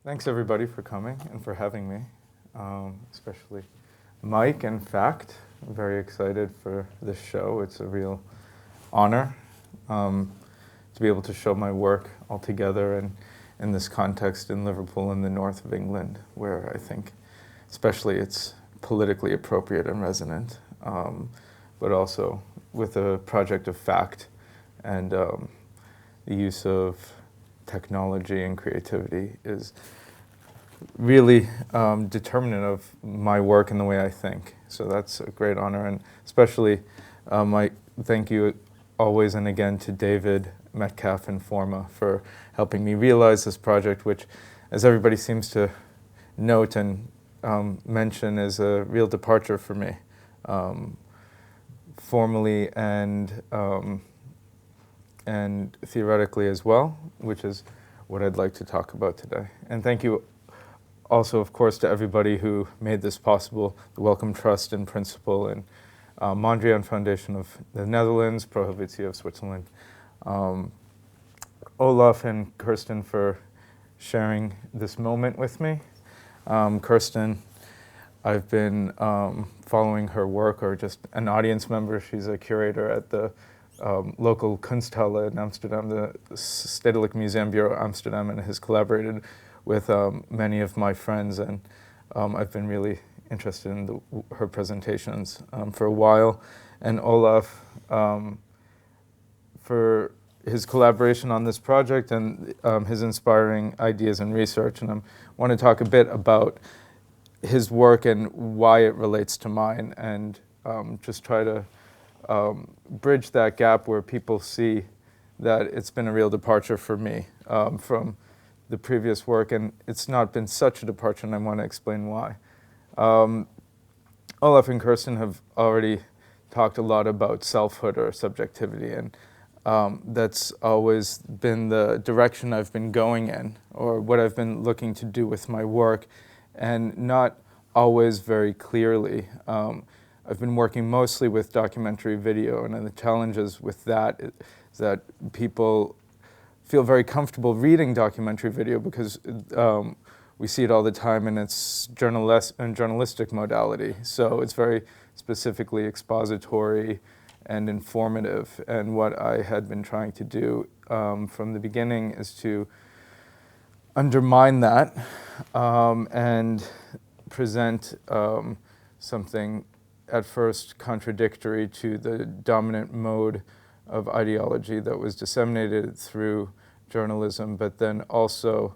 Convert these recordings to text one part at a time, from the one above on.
Thanks everybody for coming and for having me, especially Mike and Fact. I'm very excited for this show. It's a real honor to be able to show my work all together and in this context in Liverpool in the north of England, where I think especially it's politically appropriate and resonant, but also with a project of fact and the use of technology and creativity is really determinant of my work and the way I think. So that's a great honor, and especially I thank you always and again to David, Metcalf, and Forma for helping me realize this project, which, as everybody seems to note and mention, is a real departure for me, formally and theoretically as well, which is what I'd like to talk about today. And thank you also, of course, to everybody who made this possible, the Wellcome Trust in principle, and Mondrian Foundation of the Netherlands, Pro Helvetia of Switzerland, Olaf and Kirsten for sharing this moment with me. Kirsten, I've been following her work, or just an audience member. She's a curator at the local Kunsthalle in Amsterdam, the Stedelijk Museum Bureau Amsterdam, and has collaborated with many of my friends, and I've been really interested in her presentations for a while. And Olaf for his collaboration on this project and his inspiring ideas and research. And I want to talk a bit about his work and why it relates to mine, and just try to bridge that gap where people see that it's been a real departure for me from the previous work, and it's not been such a departure, and I want to explain why. Olaf and Kirsten have already talked a lot about selfhood or subjectivity, and that's always been the direction I've been going in, or what I've been looking to do with my work, and not always very clearly. I've been working mostly with documentary video, and the challenges with that is that people feel very comfortable reading documentary video because we see it all the time in its journalistic modality. So it's very specifically expository and informative. And what I had been trying to do from the beginning is to undermine that and present something at first contradictory to the dominant mode of ideology that was disseminated through journalism, but then also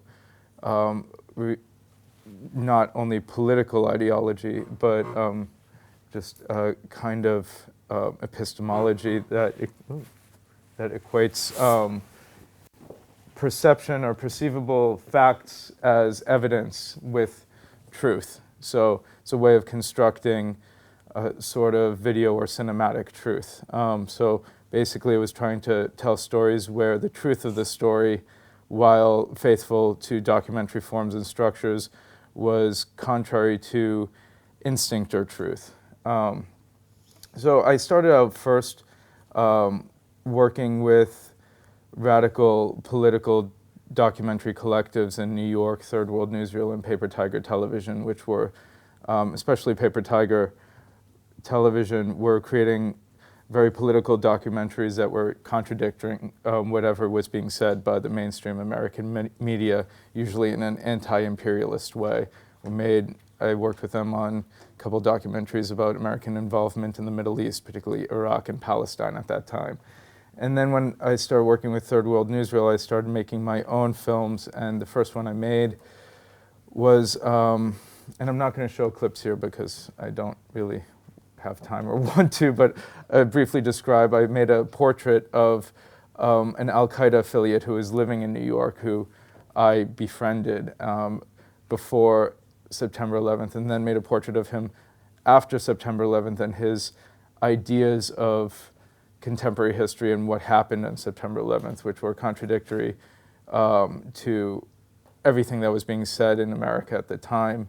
not only political ideology, but just a kind of epistemology that equates perception or perceivable facts as evidence with truth. So it's a way of constructing a sort of video or cinematic truth. So basically, it was trying to tell stories where the truth of the story, while faithful to documentary forms and structures, was contrary to instinct or truth. So I started out first working with radical political documentary collectives in New York, Third World Newsreel, and Paper Tiger Television, which were, especially Paper Tiger Television, were creating very political documentaries that were contradicting whatever was being said by the mainstream American media, usually in an anti-imperialist way. I worked with them on a couple documentaries about American involvement in the Middle East, particularly Iraq and Palestine at that time. And then when I started working with Third World Newsreel, I started making my own films, and the first one I made was, and I'm not going to show clips here because I don't really have time or want to, but briefly describe, I made a portrait of an Al-Qaeda affiliate who was living in New York, who I befriended before September 11th, and then made a portrait of him after September 11th and his ideas of contemporary history and what happened on September 11th, which were contradictory to everything that was being said in America at the time.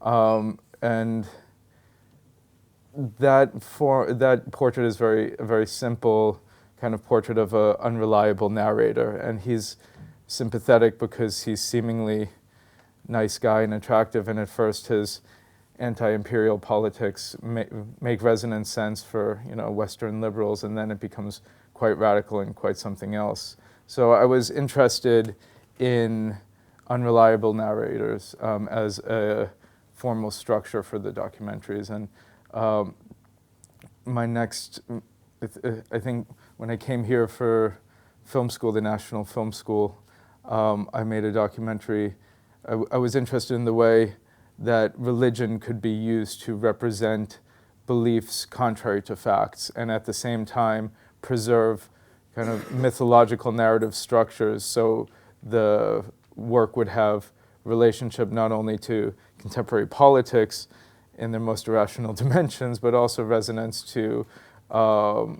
And that portrait is a very simple kind of portrait of an unreliable narrator, and he's sympathetic because he's seemingly nice guy and attractive, and at first his anti-imperial politics make resonant sense for Western liberals, and then it becomes quite radical and quite something else. So I was interested in unreliable narrators as a formal structure for the documentaries. And my next, I think when I came here for film school, the National Film School, I made a documentary. I was interested in the way that religion could be used to represent beliefs contrary to facts, and at the same time preserve kind of mythological narrative structures, so the work would have relationship not only to contemporary politics in their most irrational dimensions, but also resonance to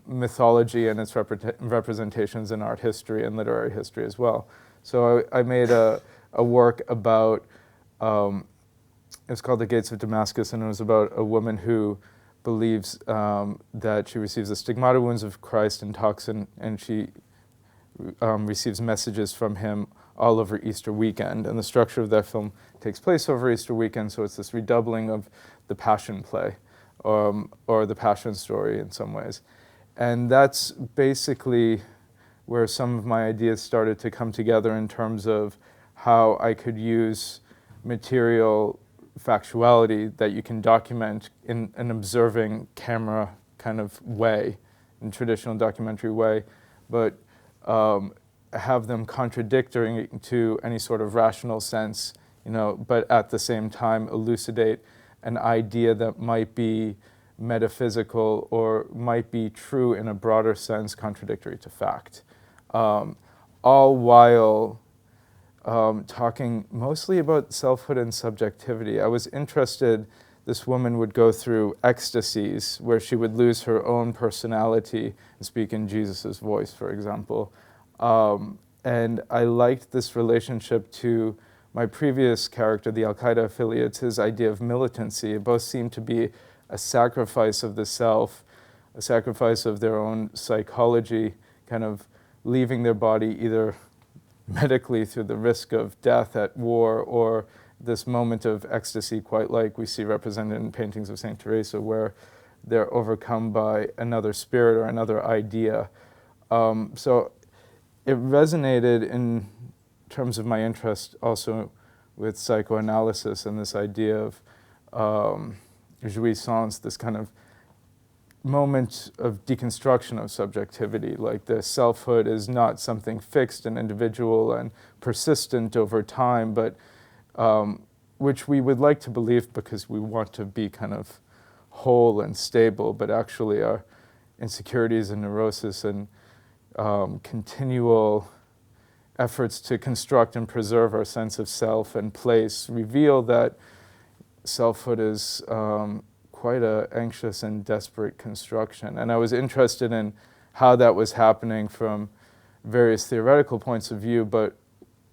mythology and its representations in art history and literary history as well. So I made a work about, it's called The Gates of Damascus, and it was about a woman who believes that she receives the stigmata wounds of Christ and toxin, and she receives messages from him all over Easter weekend. And the structure of that film takes place over Easter weekend, so it's this redoubling of the Passion play, or the Passion story in some ways. And that's basically where some of my ideas started to come together in terms of how I could use material factuality that you can document in an observing camera kind of way, in traditional documentary way, but have them contradictory to any sort of rational sense, but at the same time elucidate an idea that might be metaphysical or might be true in a broader sense, contradictory to fact. All while talking mostly about selfhood and subjectivity. I was interested, this woman would go through ecstasies where she would lose her own personality and speak in Jesus' voice, for example. And I liked this relationship to my previous character, the Al-Qaeda affiliates, his idea of militancy. It both seemed to be a sacrifice of the self, a sacrifice of their own psychology, kind of leaving their body either medically through the risk of death at war, or this moment of ecstasy, quite like we see represented in paintings of Saint Teresa, where they're overcome by another spirit or another idea. So it resonated in terms of my interest also with psychoanalysis and this idea of jouissance, this kind of moment of deconstruction of subjectivity, like the selfhood is not something fixed and individual and persistent over time, but which we would like to believe because we want to be kind of whole and stable, but actually our insecurities and neurosis and continual efforts to construct and preserve our sense of self and place reveal that selfhood is quite an anxious and desperate construction. And I was interested in how that was happening from various theoretical points of view, but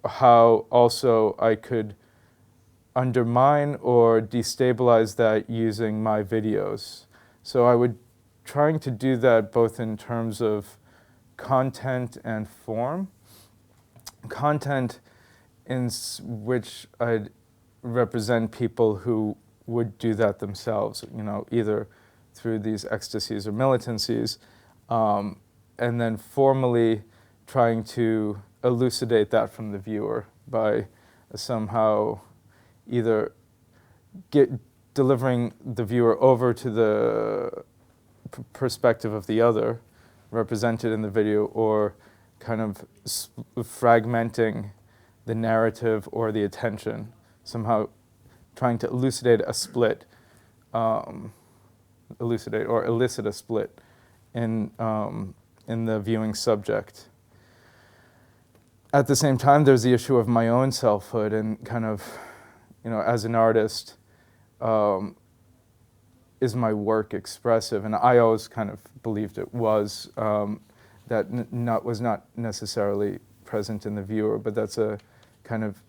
how also I could undermine or destabilize that using my videos. So I would trying to do that both in terms of content and form. Content in which I'd represent people who would do that themselves, either through these ecstasies or militancies, and then formally trying to elucidate that from the viewer by somehow either delivering the viewer over to the perspective of the other, represented in the video, or kind of fragmenting the narrative or the attention, somehow trying to elucidate a split, elicit a split in the viewing subject. At the same time, there's the issue of my own selfhood and kind of, as an artist, is my work expressive? And I always kind of believed it was, that was not necessarily present in the viewer, but that's a kind of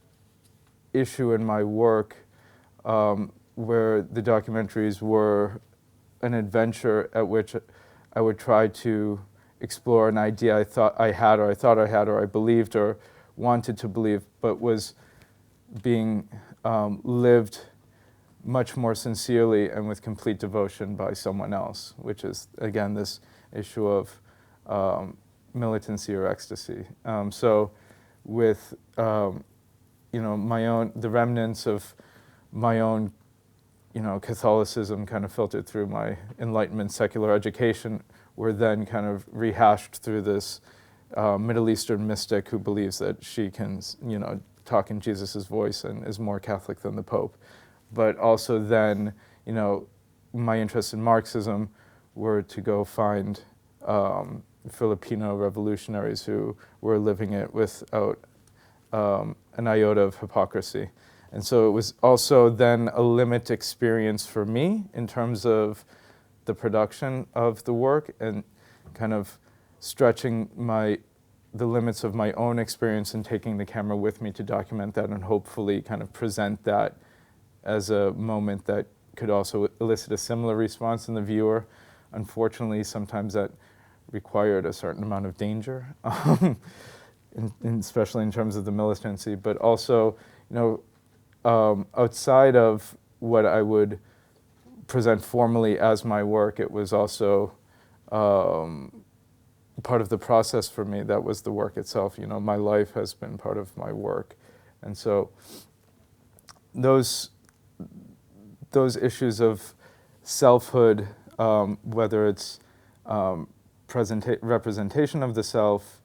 issue in my work where the documentaries were an adventure at which I would try to explore an idea I thought I had, or I believed or wanted to believe, but was being lived much more sincerely and with complete devotion by someone else, which is, again, this issue of militancy or ecstasy. So with, the remnants of my own, Catholicism kind of filtered through my Enlightenment secular education were then kind of rehashed through this Middle Eastern mystic who believes that she can, talk in Jesus' voice and is more Catholic than the Pope. But also then, my interest in Marxism were to go find Filipino revolutionaries who were living it without an iota of hypocrisy. And so it was also then a limit experience for me in terms of the production of the work and kind of stretching the limits of my own experience and taking the camera with me to document that and hopefully kind of present that as a moment that could also elicit a similar response in the viewer. Unfortunately, sometimes that required a certain amount of danger, especially in terms of the militancy, but also, outside of what I would present formally as my work, it was also part of the process for me. That was the work itself. My life has been part of my work. And so those issues of selfhood, whether it's representation of the self,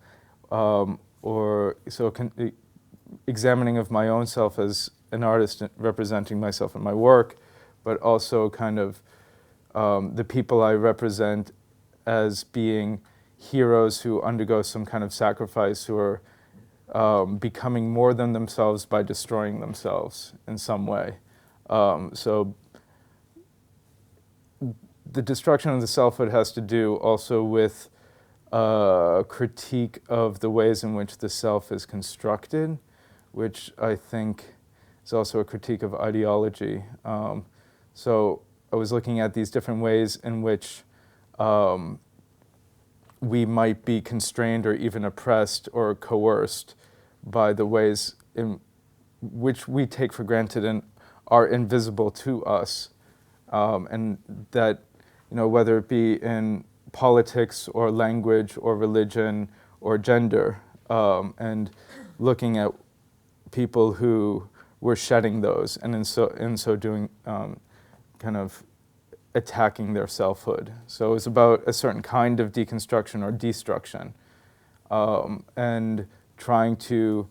examining of my own self as an artist representing myself in my work, but also kind of the people I represent as being heroes who undergo some kind of sacrifice, who are becoming more than themselves by destroying themselves in some way. So the destruction of the selfhood has to do also with a critique of the ways in which the self is constructed, which I think is also a critique of ideology. So I was looking at these different ways in which we might be constrained or even oppressed or coerced by the ways in which we take for granted and are invisible to us. And that, whether it be in politics or language or religion or gender, and looking at people who were shedding those and in so doing kind of attacking their selfhood. So it was about a certain kind of deconstruction or destruction, and trying to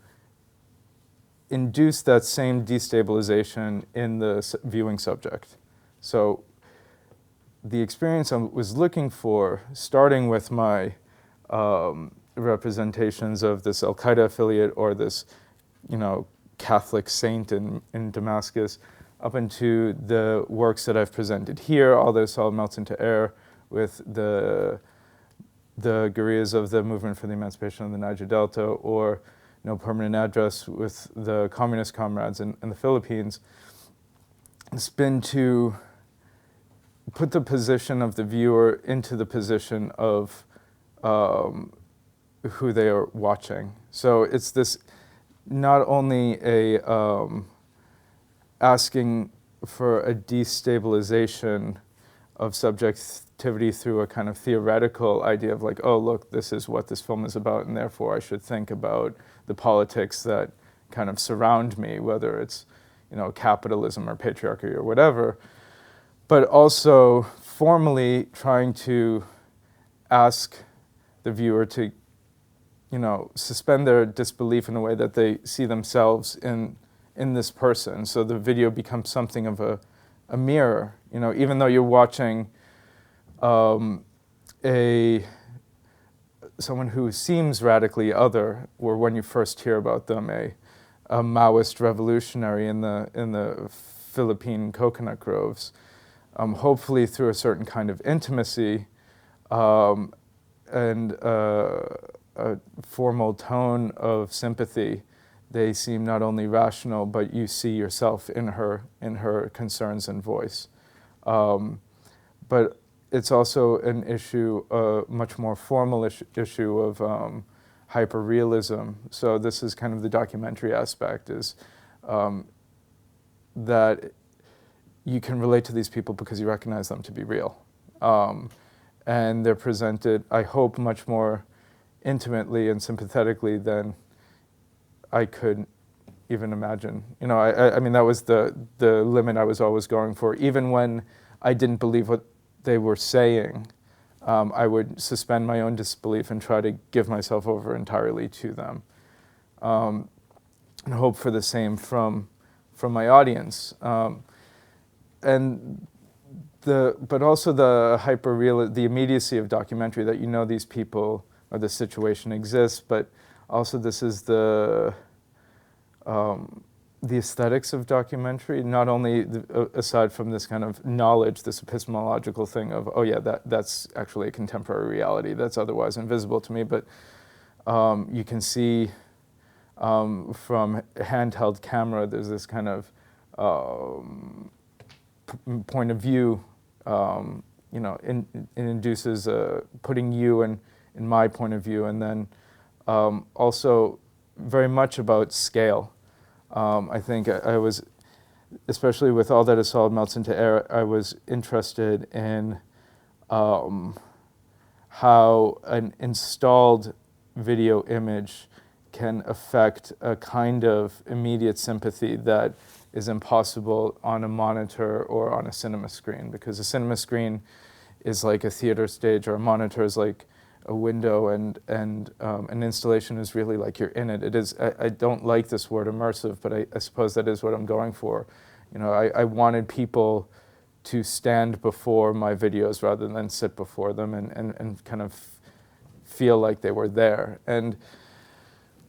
induce that same destabilization in the viewing subject. So the experience I was looking for, starting with my representations of this Al-Qaeda affiliate or this, Catholic saint in Damascus, up into the works that I've presented here, All This All Melts into Air, with the guerrillas of the Movement for the Emancipation of the Niger Delta, or No Permanent Address with the communist comrades in the Philippines. It's been to put the position of the viewer into the position of who they are watching. So it's this not only asking for a destabilization of subjectivity through a kind of theoretical idea of like, oh, look, this is what this film is about, and therefore I should think about the politics that kind of surround me, whether it's, capitalism or patriarchy or whatever, but also formally trying to ask the viewer to, suspend their disbelief in a way that they see themselves in this person. So the video becomes something of a mirror, even though you're watching someone who seems radically other, or when you first hear about them, a Maoist revolutionary in the Philippine coconut groves. Hopefully through a certain kind of intimacy and a formal tone of sympathy, they seem not only rational, but you see yourself in her concerns and voice. But it's also an issue, a much more formal issue of hyperrealism. So this is kind of the documentary aspect, is that you can relate to these people because you recognize them to be real. And they're presented, I hope, much more intimately and sympathetically than I could even imagine. You know, I mean, that was the limit I was always going for. Even when I didn't believe what they were saying, I would suspend my own disbelief and try to give myself over entirely to them, and hope for the same from my audience. And but also the hyper-real, the immediacy of documentary, that you know these people or the situation exists, but also this is the aesthetics of documentary, not only aside from this kind of knowledge, this epistemological thing of, oh yeah, that's actually a contemporary reality that's otherwise invisible to me, but you can see from handheld camera, there's this kind of point of view, you know, it induces putting you in my point of view, and then also very much about scale. I think I was, especially with All That Is Solid Melts into Air, I was interested in how an installed video image can affect a kind of immediate sympathy that is impossible on a monitor or on a cinema screen, because a cinema screen is like a theater stage, or a monitor is like a window, and an installation is really like you're in it. It is. I don't like this word immersive, but I suppose that is what I'm going for. You know, I wanted people to stand before my videos rather than sit before them and kind of feel like they were there. And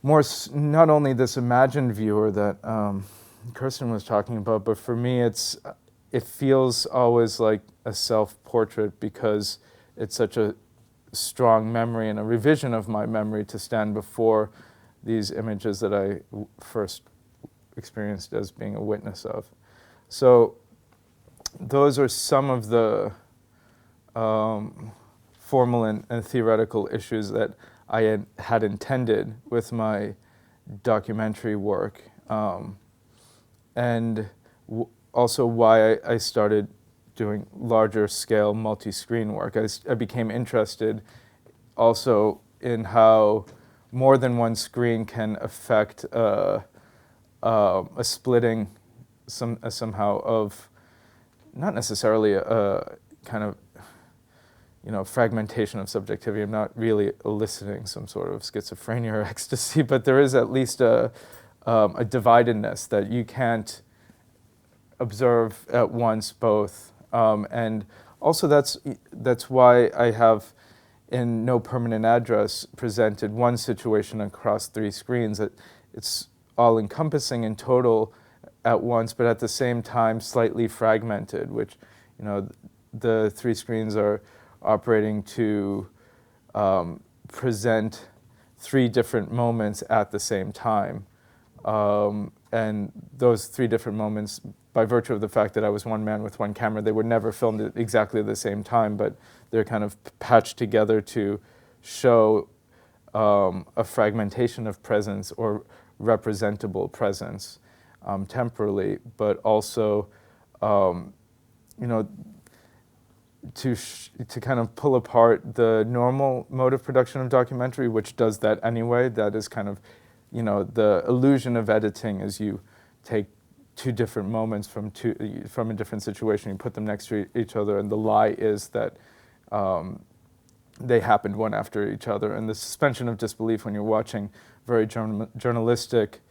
more, not only this imagined viewer that Kirsten was talking about, but for me it feels always like a self-portrait, because it's such a strong memory and a revision of my memory to stand before these images that I first experienced as being a witness of. So those are some of the formal and theoretical issues that I had intended with my documentary work, and also why I started doing larger scale multi-screen work. I became interested also in how more than one screen can affect a splitting somehow of, not necessarily a kind of, you know, fragmentation of subjectivity. I'm not really eliciting some sort of schizophrenia or ecstasy, but there is at least a dividedness that you can't observe at once both. And also that's why I have, in No Permanent Address, presented one situation across 3 screens. That it's all encompassing in total at once, but at the same time slightly fragmented, which, you know, the 3 screens are operating to present 3 different moments at the same time. And those 3 different moments, by virtue of the fact that I was one man with one camera, they were never filmed at exactly the same time, but they're kind of patched together to show a fragmentation of presence or representable presence temporally, but also, you know, to kind of pull apart the normal mode of production of documentary, which does that anyway. That is kind of, you know, the illusion of editing is you take 2 different moments from a different situation, you put them next to each other, and the lie is that they happened one after each other. And the suspension of disbelief when you're watching very journalistic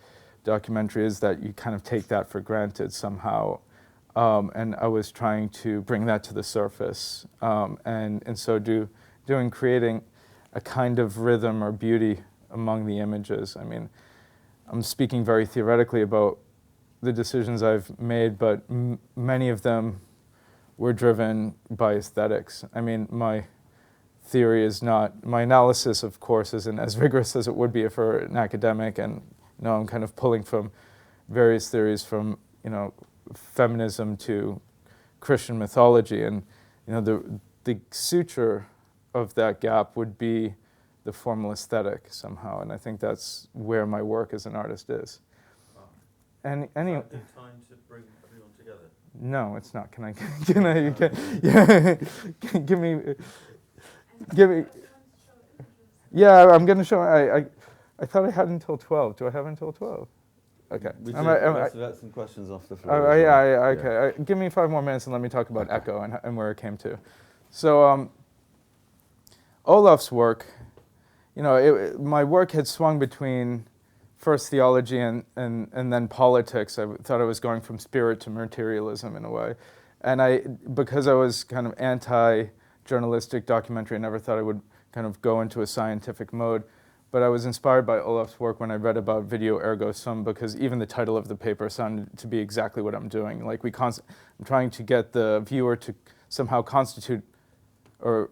documentary is that you kind of take that for granted somehow. And I was trying to bring that to the surface, and so creating a kind of rhythm or beauty among the images. I mean, I'm speaking very theoretically about the decisions I've made, but many of them were driven by aesthetics. I mean, my theory is not, my analysis, of course, isn't as vigorous as it would be for an academic, and, you know, I'm kind of pulling from various theories from, you know, feminism to Christian mythology, and, you know, the suture of that gap would be the formal aesthetic somehow, and I think that's where my work as an artist is. Wow. And Time to bring together? No, it's not. Can I? Yeah. Give me. Yeah, I'm going to show. I thought I had until 12. Do I have until 12? Okay. We have some questions off the floor. Okay. Give me 5 more minutes and let me talk about echo and where it came to. So Olaf's work, my work had swung between first theology and then politics. I thought I was going from spirit to materialism in a way. And because I was kind of anti-journalistic documentary, I never thought I would kind of go into a scientific mode. But I was inspired by Olaf's work when I read about video ergo sum, because even the title of the paper sounded to be exactly what I'm doing. Like I'm trying to get the viewer to somehow constitute or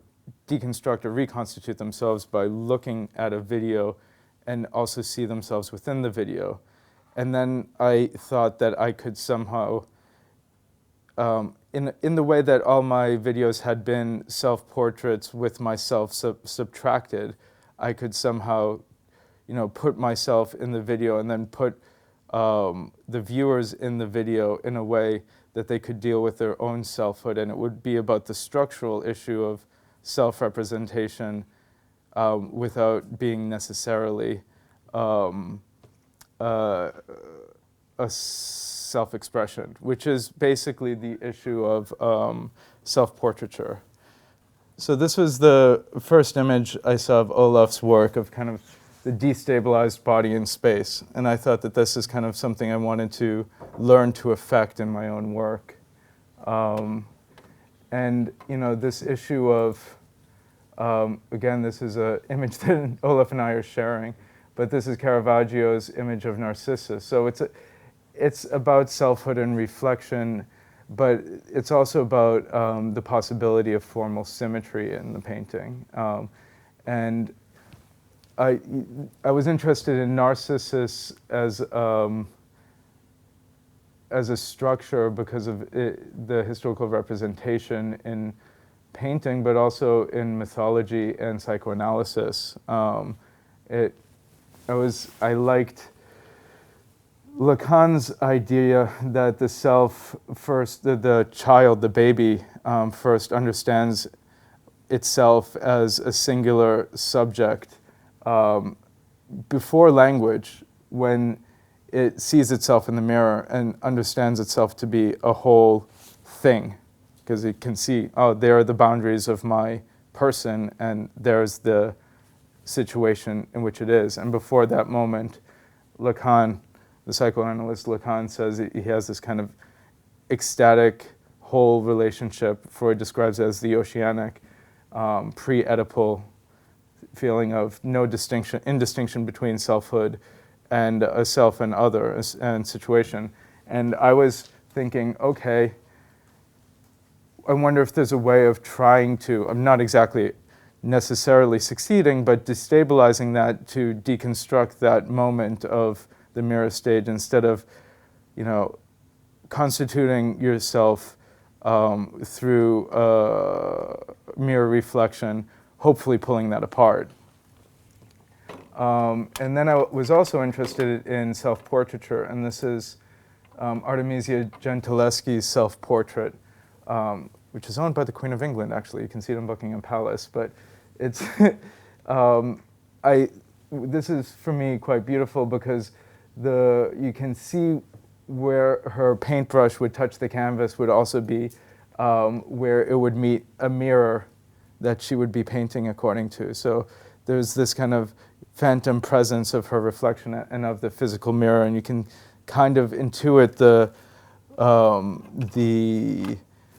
deconstruct or reconstitute themselves by looking at a video and also see themselves within the video. And then I thought that I could somehow, in the way that all my videos had been self-portraits with myself subtracted, I could somehow, put myself in the video and then put the viewers in the video in a way that they could deal with their own selfhood. And it would be about the structural issue of self-representation without being necessarily a self-expression, which is basically the issue of self-portraiture. So this was the first image I saw of Olaf's work, of kind of the destabilized body in space. And I thought that this is kind of something I wanted to learn to affect in my own work. And this issue of, again, this is an image that Olaf and I are sharing, but this is Caravaggio's image of Narcissus. So it's about selfhood and reflection, but it's also about the possibility of formal symmetry in the painting. And I was interested in Narcissus as a structure because of the historical representation in painting, but also in mythology and psychoanalysis. I liked Lacan's idea that the self first, the child, the baby, first understands itself as a singular subject before language, when it sees itself in the mirror and understands itself to be a whole thing, because it can see, oh, there are the boundaries of my person and there's the situation in which it is. And before that moment, Lacan, the psychoanalyst Lacan, says he has this kind of ecstatic whole relationship. Freud describes it as the oceanic, pre-Oedipal feeling of indistinction between selfhood and a self and other and situation. And I was thinking, okay, I wonder if there's a way of trying to, I'm not exactly necessarily succeeding, but destabilizing that to deconstruct that moment of the mirror stage, instead of, constituting yourself through mirror reflection, hopefully pulling that apart. And then I was also interested in self-portraiture, and this is Artemisia Gentileschi's self-portrait, which is owned by the Queen of England, actually. You can see it in Buckingham Palace, but it's this is, for me, quite beautiful because you can see where her paintbrush would touch the canvas would also be where it would meet a mirror that she would be painting according to. So there's this kind of phantom presence of her reflection and of the physical mirror, and you can kind of intuit the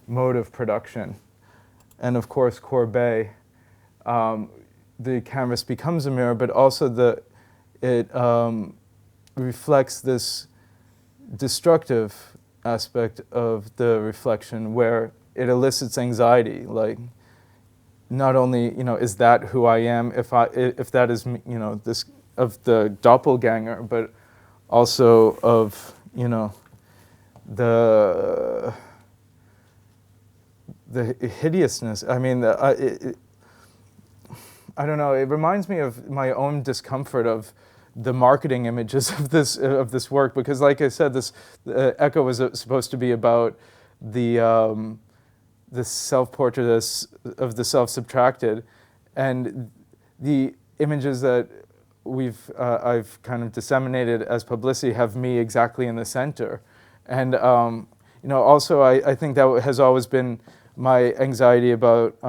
mode of production. And of course, Courbet, the canvas becomes a mirror, but also it reflects this destructive aspect of the reflection, where it elicits anxiety, like, not only, is that who I am, if that is, this of the doppelganger, but also of, the hideousness. I mean, I don't know, it reminds me of my own discomfort of the marketing images of this work, because, like I said, this Echo was supposed to be about the self-portrait of the self-subtracted, and the images that I've kind of disseminated as publicity have me exactly in the center. And also I think that has always been my anxiety about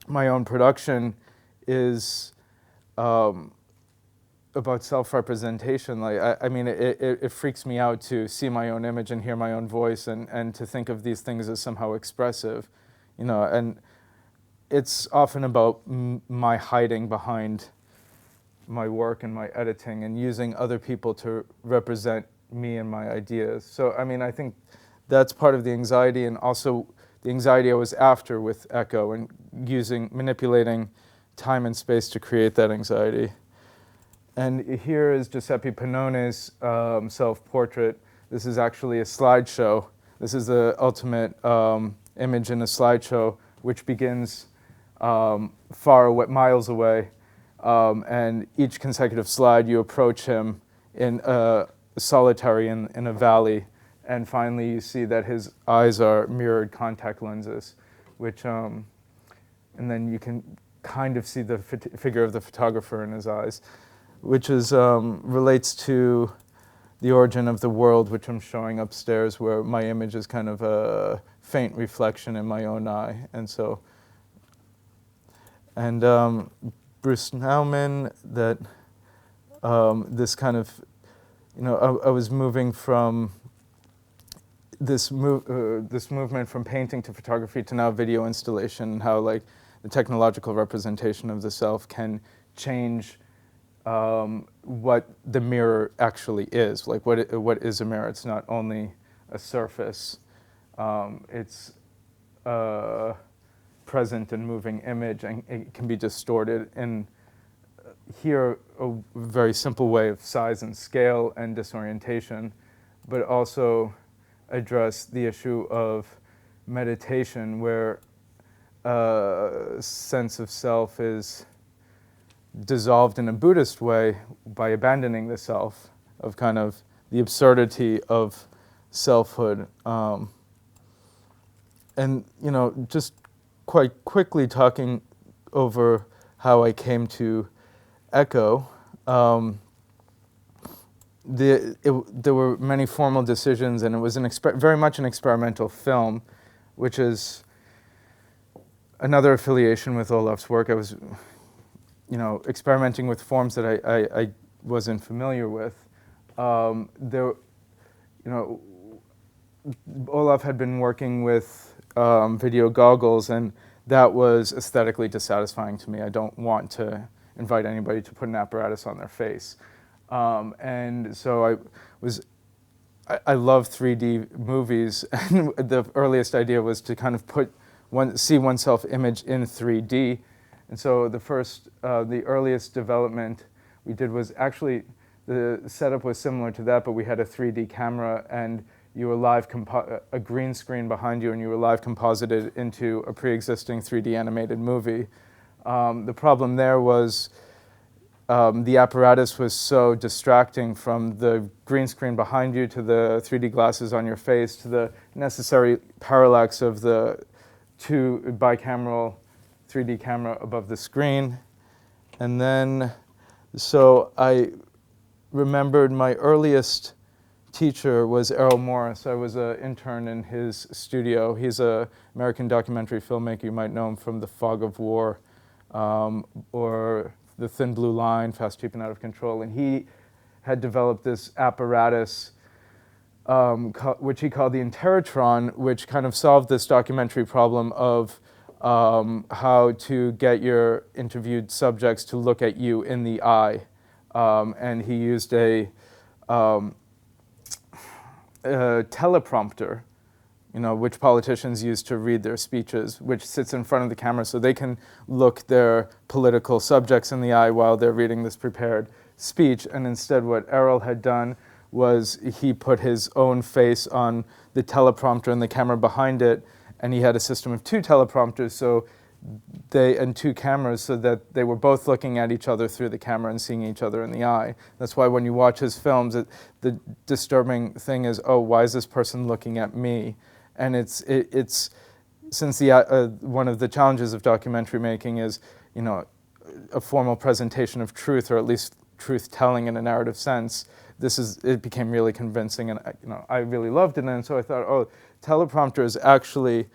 my own production, is about self-representation. Like, I mean, it freaks me out to see my own image and hear my own voice, and to think of these things as somehow expressive, and it's often about my hiding behind my work and my editing and using other people to represent me and my ideas. So, I mean, I think that's part of the anxiety, and also the anxiety I was after with Echo, and manipulating time and space to create that anxiety. And here is Giuseppe Pannone's self-portrait. This is actually a slideshow. This is the ultimate image in a slideshow, which begins far away, miles away, and each consecutive slide you approach him in solitary in a valley, and finally you see that his eyes are mirrored contact lenses, which and then you can kind of see the figure of the photographer in his eyes, which is relates to the origin of the world, which I'm showing upstairs, where my image is kind of a faint reflection in my own eye. And so, and Bruce Nauman, that this kind of, I was moving from this movement from painting to photography to now video installation, and how, like, the technological representation of the self can change what the mirror actually is. Like, what is a mirror? It's not only a surface. It's a present and moving image, and it can be distorted. And here, a very simple way of size and scale and disorientation, but also address the issue of meditation, where a sense of self is dissolved in a Buddhist way by abandoning the self, of kind of the absurdity of selfhood. And, just quite quickly talking over how I came to Echo, there were many formal decisions, and it was very much an experimental film, which is another affiliation with Olaf's work. I was experimenting with forms that I wasn't familiar with. Olaf had been working with video goggles, and that was aesthetically dissatisfying to me. I don't want to invite anybody to put an apparatus on their face. And so I love 3D movies, and the earliest idea was to kind of see oneself image in 3D. And so the earliest development we did was actually, the setup was similar to that, but we had a 3D camera, and you were a green screen behind you, and you were live composited into a pre-existing 3D animated movie. The problem there was the apparatus was so distracting, from the green screen behind you to the 3D glasses on your face to the necessary parallax of the two bicameral 3D camera above the screen. And then, so I remembered my earliest teacher was Errol Morris. I was an intern in his studio. He's an American documentary filmmaker. You might know him from The Fog of War, or The Thin Blue Line, Fast, Cheap, and Out of Control. And he had developed this apparatus, which he called the Interrotron, which kind of solved this documentary problem of how to get your interviewed subjects to look at you in the eye. And he used a teleprompter, which politicians use to read their speeches, which sits in front of the camera so they can look their political subjects in the eye while they're reading this prepared speech. And instead, what Errol had done was he put his own face on the teleprompter and the camera behind it, and he had a system of two teleprompters, so and two cameras so that they were both looking at each other through the camera and seeing each other in the eye. That's why when you watch his films, the disturbing thing is, oh, why is this person looking at me? And it's since one of the challenges of documentary making is, a formal presentation of truth, or at least truth telling in a narrative sense. It became really convincing, and I really loved it. And so I thought, oh, teleprompter is actually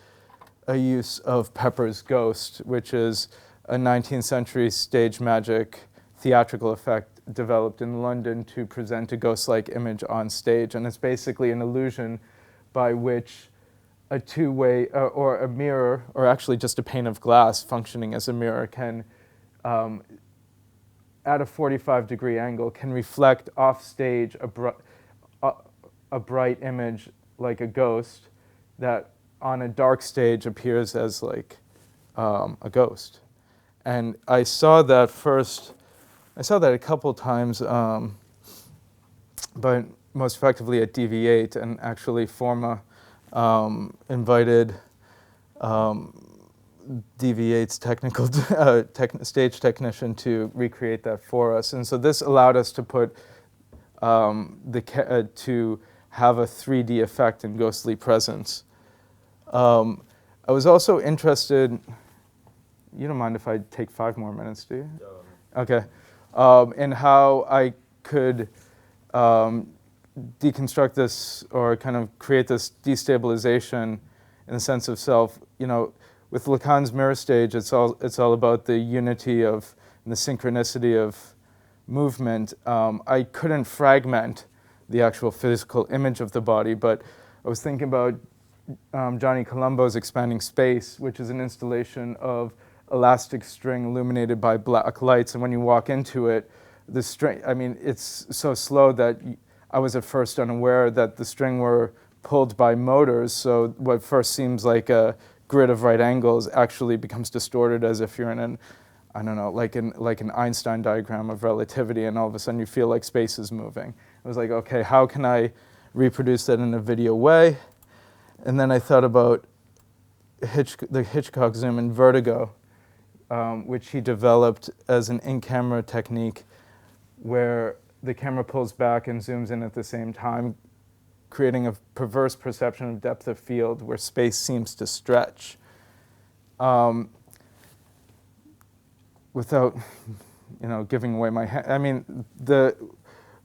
a use of Pepper's Ghost, which is a 19th century stage magic theatrical effect developed in London to present a ghost-like image on stage. And it's basically an illusion by which a two-way or a mirror, or actually just a pane of glass functioning as a mirror, can, at a 45-degree angle, can reflect off stage a bright image like a ghost that on a dark stage appears as like a ghost. And I saw that a couple times, but most effectively at DV8, and actually Forma invited DV8's technical stage technician to recreate that for us. And so this allowed us to put to have a 3D effect and ghostly presence. I was also interested, you don't mind if I take 5 more minutes, do you? Yeah. Okay. In how I could deconstruct this, or kind of create this destabilization in the sense of self. With Lacan's mirror stage, it's all about the unity of, and the synchronicity of movement. I couldn't fragment the actual physical image of the body, but I was thinking about Johnny Colombo's Expanding Space, which is an installation of elastic string illuminated by black lights. And when you walk into it, the string, it's so slow that I was at first unaware that the string were pulled by motors. So what first seems like a grid of right angles actually becomes distorted, as if you're in an, like an Einstein diagram of relativity, and all of a sudden you feel like space is moving. I was like, okay, how can I reproduce that in a video way? And then I thought about the Hitchcock zoom in Vertigo, which he developed as an in-camera technique where the camera pulls back and zooms in at the same time, creating a perverse perception of depth of field where space seems to stretch. Without, giving away my hand. The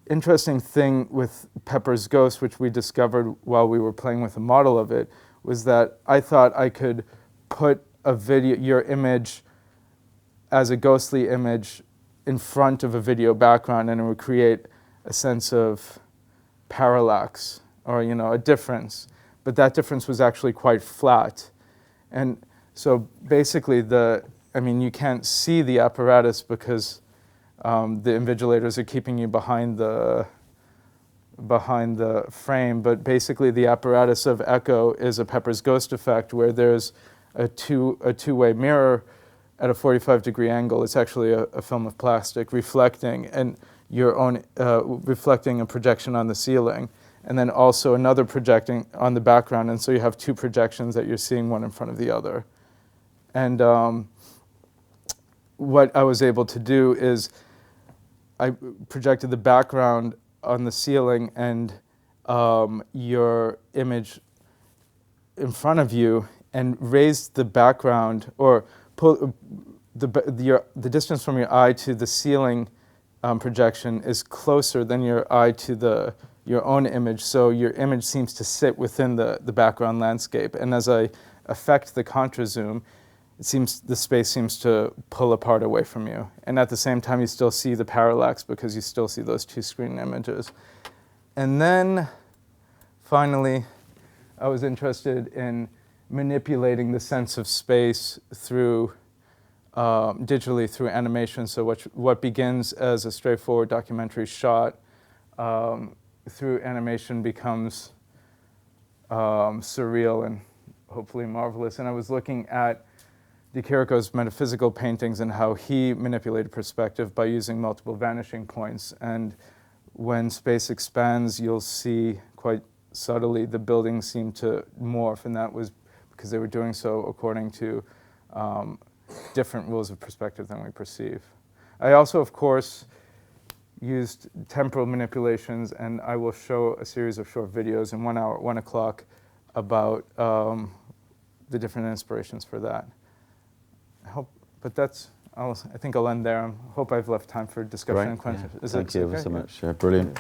interesting thing with Pepper's Ghost, which we discovered while we were playing with a model of it, was that I thought I could put your image as a ghostly image in front of a video background, and it would create a sense of parallax, or a difference. But that difference was actually quite flat. And so basically you can't see the apparatus because the invigilators are keeping you behind the frame, but basically the apparatus of echo is a Pepper's Ghost effect, where there's a two-way mirror at a 45-degree angle. It's actually a film of plastic reflecting, and your own reflecting a projection on the ceiling, and then also another projecting on the background, and so you have 2 projections that you're seeing one in front of the other. And what I was able to do is I projected the background on the ceiling and your image in front of you, and raised the background, or pull the distance from your eye to the ceiling projection is closer than your eye to your own image, so your image seems to sit within the background landscape. And as I affect the contra zoom, the space seems to pull apart away from you. And at the same time, you still see the parallax because you still see those 2 screen images. And then, finally, I was interested in manipulating the sense of space through digitally through animation. So what begins as a straightforward documentary shot through animation becomes surreal and hopefully marvelous. And I was looking at De Chirico's metaphysical paintings and how he manipulated perspective by using multiple vanishing points. And when space expands, you'll see quite subtly the buildings seem to morph, and that was because they were doing so according to different rules of perspective than we perceive. I also, of course, used temporal manipulations, and I will show a series of short videos in 1 hour, 1 o'clock, about the different inspirations for that. I think I'll end there. I hope I've left time for discussion and questions. Yeah. Thank you ever so much. Brilliant.